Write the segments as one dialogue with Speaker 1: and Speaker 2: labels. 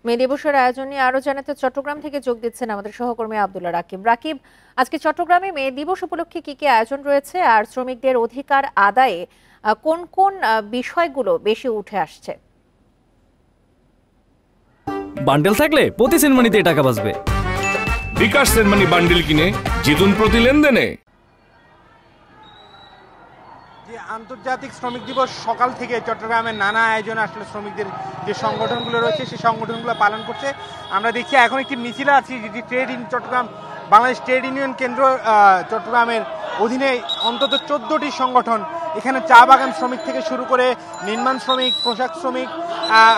Speaker 1: মে দিবসের আয়োজন নিয়ে আরো জানাতে চট্টগ্রাম থেকে যোগ দিচ্ছেন আমাদের সহকর্মী আব্দুল্লাহ রাকিব। রাকিব, আজকে চট্টগ্রামে মে দিবস উপলক্ষে কি কি আয়োজন রয়েছে, আর শ্রমিকদের অধিকার আদায়ে কোন কোন বিষয়গুলো বেশি উঠে আসছে?
Speaker 2: বান্ডেল থাকলে প্রতি সেনমানিতে টাকা বাঁচবে।
Speaker 3: বিকাশ সেনমানি বান্ডেল কিনে জিতুন প্রতি লেনদেনে।
Speaker 4: যে আন্তর্জাতিক শ্রমিক দিবস সকাল থেকে চট্টগ্রামের নানা আয়োজন আসলে শ্রমিকদের যে সংগঠনগুলো রয়েছে সেই সংগঠনগুলো পালন করছে। আমরা দেখছি এখন একটি মিছিল আছে, যেটি trade in Chattogram Bangladesh trade union কেন্দ্র চট্টগ্রামের অধীনে অন্তত 14টি সংগঠন, এখানে চা বাগান শ্রমিক থেকে শুরু করে নির্মাণ শ্রমিক, পোশাক শ্রমিক,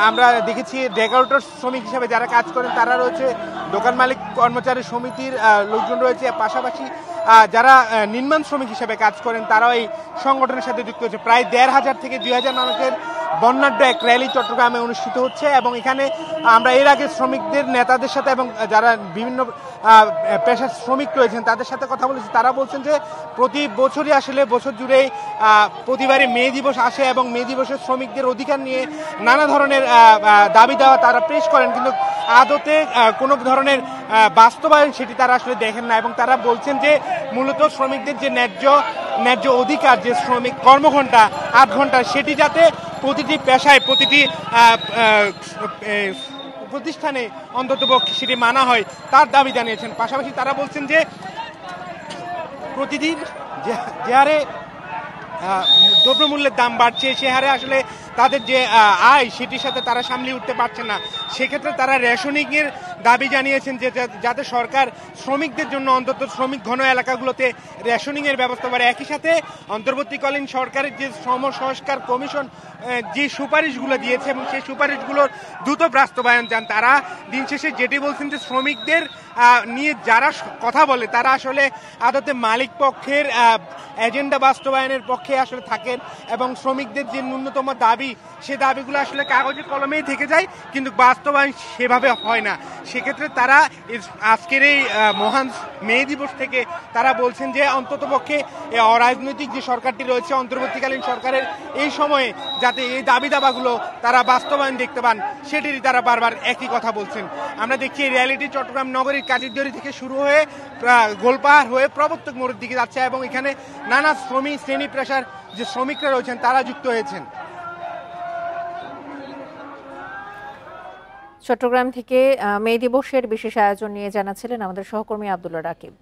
Speaker 4: আমরা দেখেছি ডেকোরেটর শ্রমিক হিসেবে যারা কাজ করেন তারা রয়েছে, দোকান মালিক কর্মচারী সমিতির লোকজন রয়েছে, পাশাপাশি যারা নির্মাণ শ্রমিক হিসেবে কাজ করেন তারাও এই সংগঠনের সাথে যুক্ত হচ্ছে। প্রায় 1,500 থেকে 2,000 মানুষের বর্ণাঢ্য এক র্যালি চট্টগ্রামে অনুষ্ঠিত হচ্ছে এবং এখানে আমরা এর আগে শ্রমিকদের নেতাদের সাথে এবং যারা বিভিন্ন পেশার শ্রমিক রয়েছেন তাদের সাথে কথা বলেছি। তারা বলছেন যে প্রতি বছরই আসলে বছর জুড়েই প্রতিবারই মে দিবস আসে এবং মে দিবসের শ্রমিকদের অধিকার নিয়ে নানা ধরনের দাবি দেওয়া তারা পেশ করেন, কিন্তু আদতে কোনো ধরনের বাস্তবায়ন সেটি তারা আসলে দেখেন না এবং তারা বলছেন যে মূলত শ্রমিকদের যে ন্যায্য অধিকার, যে শ্রমিক কর্মঘণ্টা 8 ঘন্টা, সেটি যাতে প্রতিটি পেশায় প্রতিটি প্রতিষ্ঠানে অন্ততপক্ষে সেটি মানা হয় তার দাবি জানিয়েছেন। পাশাপাশি তারা বলছেন যে প্রতিদিন যে হারে দ্রব্যমূল্যের দাম বাড়ছে সে হারে আসলে তাদের যে আয় সেটির সাথে তারা সামলে উঠতে পারছে না। সেক্ষেত্রে তারা রেশনিংয়ের দাবি জানিয়েছেন যে যাতে সরকার শ্রমিকদের জন্য অন্তত শ্রমিক ঘন এলাকাগুলোতে রেশনিংয়ের ব্যবস্থা করে। একই সাথে অন্তর্বর্তীকালীন সরকারের যে শ্রম সংস্কার কমিশন যে সুপারিশগুলো দিয়েছে এবং সেই সুপারিশগুলোর দ্রুত বাস্তবায়ন চান তারা। দিন শেষে যেটি বলছেন যে শ্রমিকদের নিয়ে যারা কথা বলে তারা আসলে আদতে মালিক পক্ষের এজেন্ডা বাস্তবায়নের পক্ষে আসলে থাকেন এবং শ্রমিকদের যে ন্যূনতম দাবি সে দাবিগুলো আসলে কাগজে কলমেই থেকে যায়, কিন্তু বাস্তবায়ন সেভাবে হয় না। সেক্ষেত্রে তারা আজকের এই মহান মে দিবস থেকে তারা বলছেন যে অন্ততপক্ষে অরাজনৈতিক যে সরকারটি রয়েছে অন্তর্বর্তীকালীন সরকারের এই সময়ে যাতে এই দাবি দাবাগুলো তারা বাস্তবায়ন দেখতে পান সেটিরই তারা বারবার একই কথা বলছেন। আমরা দেখছি এই র্যালিটি চট্টগ্রাম নগরীর কাজীরদিয়ারি থেকে শুরু হয়ে গোলপাহাড় হয়ে প্রবর্তক মোড়ের দিকে যাচ্ছে এবং এখানে নানা শ্রেণী পেশার যে শ্রমিকরা রয়েছেন তারা যুক্ত হয়েছেন।
Speaker 1: চট্টগ্রাম থেকে মে দিবসের বিশেষ আয়োজন নিয়ে জানাচ্ছিলেন আমাদের সহকর্মী আব্দুল্লাহ রাকিব।